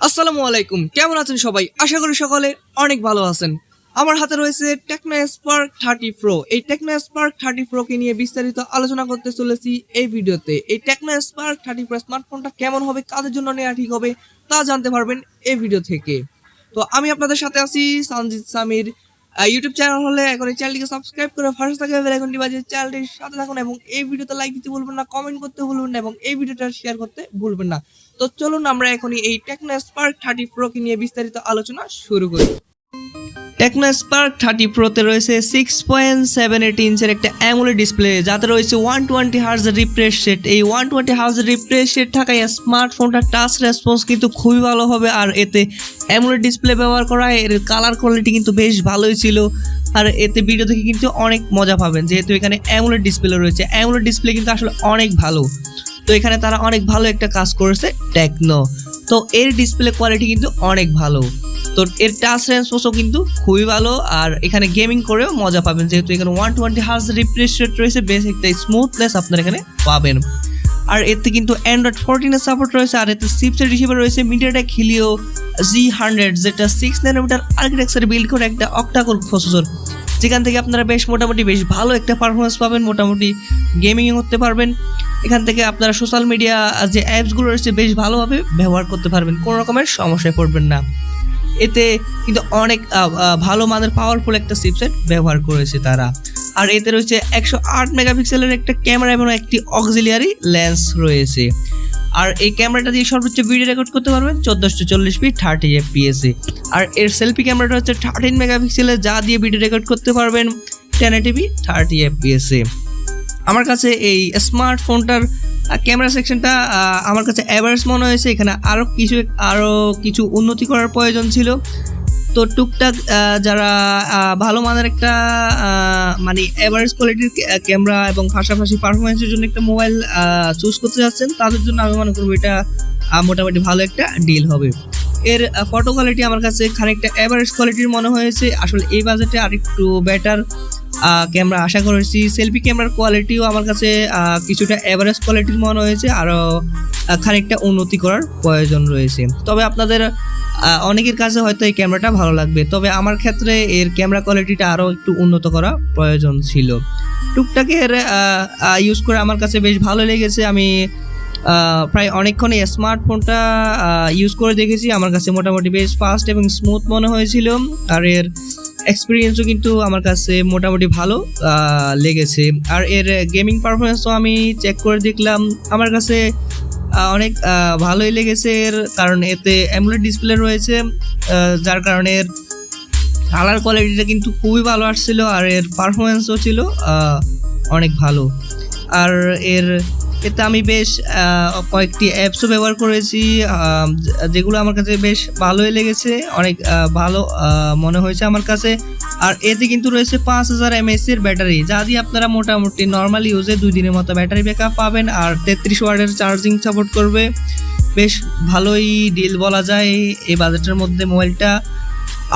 আসসালামু আলাইকুম, কেমন আছেন সবাই? আশা করি সকলে অনেক ভালো আছেন। আমার হাতে রয়েছে টেকনো স্পার্ক 30 প্রো। এই টেকনো স্পার্ক 30 প্রো কে নিয়ে বিস্তারিত আলোচনা করতে চলেছি এই ভিডিওতে। এই টেকনো স্পার্ক 30 প্রো স্মার্টফোনটা কেমন হবে, কাদের জন্য নেওয়া ঠিক হবে তা জানতে পারবেন এই ভিডিও থেকে। তো আমি আপনাদের সাথে আছি সঞ্জিত সামির। ইউটিউব চ্যানেল হলে এখন এই চ্যানেলটিকে সাবস্ক্রাইব করে ফার্স্ট থাকে বেল আইকনটি বাজিয়ে চ্যানেলটির সাথে থাকুন এবং এই ভিডিওতে লাইক দিতে ভুলবেন না, কমেন্ট করতে ভুলবেন না এবং এই ভিডিওটা শেয়ার করতে ভুলবেন না। তো চলুন আমরা এখনই এই টেকনো স্পার্ক 30 প্রো কে নিয়ে বিস্তারিত আলোচনা শুরু করি। টেকনো স্পার্ক 30 প্রোতে রয়েছে 6.78 ইঞ্চের একটা অ্যামোলেড ডিসপ্লে, যাতে রয়েছে 120 হার্জ রিফ্রেশ রেট। এই 120 হার্জ রিফ্রেশ রেট থাকায় স্মার্টফোনটা টাচ রেসপন্স কিন্তু খুবই ভালো হবে। আর এতে অ্যামোলেড ডিসপ্লে ব্যবহার করা, এর কালার কোয়ালিটি কিন্তু বেশ ভালোই ছিল। আর এতে ভিডিও থেকে কিন্তু অনেক মজা পাবেন, যেহেতু এখানে অ্যামোলেড ডিসপ্লে রয়েছে। অ্যামোলেড ডিসপ্লে কিন্তু আসলে অনেক ভালো, তো এখানে তারা অনেক ভালো একটা কাজ করেছে টেকনো। তো এর ডিসপ্লে কোয়ালিটি কিন্তু অনেক ভালো, তো এর টাচ রেসপন্সও কিন্তু খুবই ভালো। আর এখানে গেমিং করেও মজা পাবেন, যেহেতু এখানে 120 হার্জ রিফ্রেশ রেট রয়েছে, বেশ একটা স্মুথনেস আপনারা এখানে পাবেন। আর এতে কিন্তু অ্যান্ড্রয়েড 14 এর সাপোর্ট রয়েছে। আর এতে চিপসেট হিসেবে রয়েছে মিডিয়াটেক হিলিও G100, যেটা 6 ন্যানোমিটার আর্কিটেকচার বিল্ড করে একটা অক্টাকোর প্রসেসর, যেখান থেকে আপনারা মোটামুটি বেশ ভালো একটা পারফরমেন্স পাবেন, মোটামুটি গেমিং করতে পারবেন। এখান থেকে আপনারা সোশ্যাল মিডিয়া যে অ্যাপসগুলো রয়েছে বেশ ভালোভাবে ব্যবহার করতে পারবেন, কোনো রকমের সমস্যায় পড়বেন না। এতে কিন্তু অনেক ভালো মানের পাওয়ারফুল একটা চিপসেট ব্যবহার করেছে তারা। আর এতে রয়েছে 108 মেগাপিক্সেলের একটা ক্যামেরা এবং একটি অক্সিলিয়ারি লেন্স রয়েছে। আর এই ক্যামেরাটা দিয়ে সর্বোচ্চ ভিডিও রেকর্ড করতে পারবেন 1440p 30 fps এ। আর এর সেলফি ক্যামেরাটা হচ্ছে 13 মেগাপিক্সেলের, যা দিয়ে ভিডিও রেকর্ড করতে পারবেন 1080p 30 fps এ। আমার কাছে এই স্মার্টফোনটার ক্যামেরা সেকশনটা আমার কাছে অ্যাভারেজ মনে হয়েছে। এখানে আরও কিছু উন্নতি করার প্রয়োজন ছিল। তো টুকটাক যারা ভালো মানের একটা মানে অ্যাভারেজ কোয়ালিটির ক্যামেরা এবং পাশাপাশি পারফরমেন্সের জন্য একটা মোবাইল চুজ করতে যাচ্ছেন, তাদের জন্য আমি মনে করবো এটা মোটামুটি ভালো একটা ডিল হবে। এর ফটো কোয়ালিটি আমার কাছে খানিকটা অ্যাভারেজ কোয়ালিটির মনে হয়েছে। আসলে এই বাজেটে আরেকটু বেটার ক্যামেরা আশা করেছি। সেলফি ক্যামেরার কোয়ালিটিও আমার কাছে কিছুটা অ্যাভারেজ কোয়ালিটির মনে হয়েছে, আরও খানিকটা উন্নতি করার প্রয়োজন রয়েছে। তবে আপনাদের অনেকের কাছে হয়তো এই ক্যামেরাটা ভালো লাগবে, তবে আমার ক্ষেত্রে এর ক্যামেরা কোয়ালিটিটা আরও একটু উন্নত করা প্রয়োজন ছিল। টুকটাকের ইউজ করে আমার কাছে বেশ ভালো লেগেছে। আমি প্রায় অনেকক্ষণ এই স্মার্টফোনটা ইউজ করে দেখেছি, আমার কাছে মোটামুটি বেশ ফাস্ট এবং স্মুথ মনে হয়েছিল। আর এর এক্সপিরিয়েন্সও কিন্তু আমার কাছে মোটামুটি ভালো লেগেছে। আর এর গেমিং পারফরমেন্সও আমি চেক করে দেখলাম, আমার কাছে অনেক ভালোই লেগেছে। এর কারণ এতে অ্যামোলেড ডিসপ্লে রয়েছে, যার কারণে এর কালার কোয়ালিটিটা কিন্তু খুবই ভালো আসছিল। আর এর পারফরমেন্সও ছিল অনেক ভালো। আর এতে আমি বেশ কয়েকটি অ্যাপসও ব্যবহার করেছি, যেগুলো আমার কাছে বেশ ভালোই লেগেছে, অনেক ভালো মনে হয়েছে আমার কাছে। আর এতে কিন্তু রয়েছে 5000 mAh এর ব্যাটারি, যা দিয়ে আপনারা মোটামুটি নর্মাল ইউজে 2 দিনের মতো ব্যাটারি ব্যাকআপ পাবেন। আর 33 ওয়াটের চার্জিং সাপোর্ট করবে, বেশ ভালোই ডিল বলা যায় এই বাজেটের মধ্যে মোবাইলটা।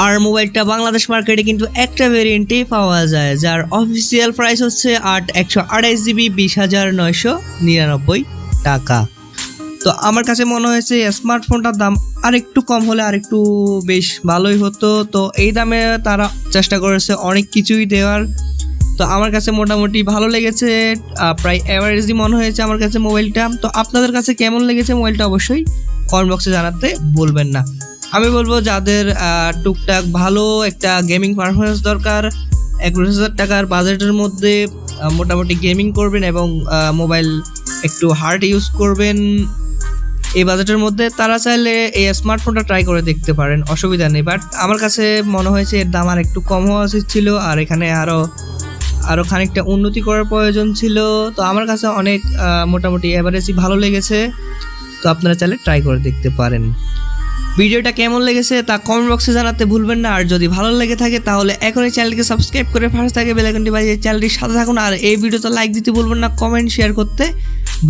আর মোবাইলটা বাংলাদেশ মার্কেটে কিন্তু একটা ভেরিয়েন্টেই পাওয়া যায়, যার অফিসিয়াল প্রাইস হচ্ছে 128GB 20,999 টাকা। তো আমার কাছে মনে হয়েছে স্মার্টফোনটার দাম আরেকটু কম হলে আরেকটু বেশ ভালোই হতো। তো এই দামে তারা চেষ্টা করেছে অনেক কিছুই দেওয়ার। তো আমার কাছে মোটামুটি ভালো লেগেছে, প্রায় অ্যাভারেজই মনে হয়েছে আমার কাছে মোবাইলটা। তো আপনাদের কাছে কেমন লেগেছে মোবাইলটা অবশ্যই কমেন্ট বক্সে জানাতে ভুলবেন না। আমি বলবো যাদের টুকটাক ভালো একটা গেমিং পারফরমেন্স দরকার, 21,000 টাকার বাজেটের মধ্যে মোটামুটি গেমিং করবেন এবং মোবাইল একটু হার্ড ইউজ করবেন এই বাজেটের মধ্যে, তারা চাইলে এই স্মার্টফোনটা ট্রাই করে দেখতে পারেন, অসুবিধা নেই। বাট আমার কাছে মনে হয়েছে এর দাম আর একটু কম হওয়া উচিত ছিল, আর এখানে আরও খানিকটা উন্নতি করার প্রয়োজন ছিল। তো আমার কাছে অনেক মোটামুটি অ্যাভারেজই ভালো লেগেছে। তো আপনারা চাইলে ট্রাই করে দেখতে পারেন। ভিডিওটা কেমন লেগেছে তা কমেন্ট বক্সে জানাতে ভুলবেন না। আর যদি ভালো লেগে থাকে তাহলে এখনই চ্যানেলকে সাবস্ক্রাইব করে ফার্স্ট থাকে বেল আইকনটি বাজিয়ে চ্যানেলটির সাথে থাকুন। আর এই ভিডিওতে লাইক দিতে ভুলবেন না, কমেন্ট শেয়ার করতে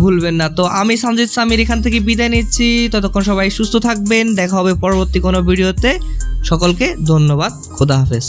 ভুলবেন না। তো আমি সঞ্জিত সামির এখান থেকে বিদায় নিচ্ছি, ততক্ষণ সবাই সুস্থ থাকবেন, দেখা হবে পরবর্তী কোনো ভিডিওতে। সকলকে ধন্যবাদ, খোদা হাফেজ।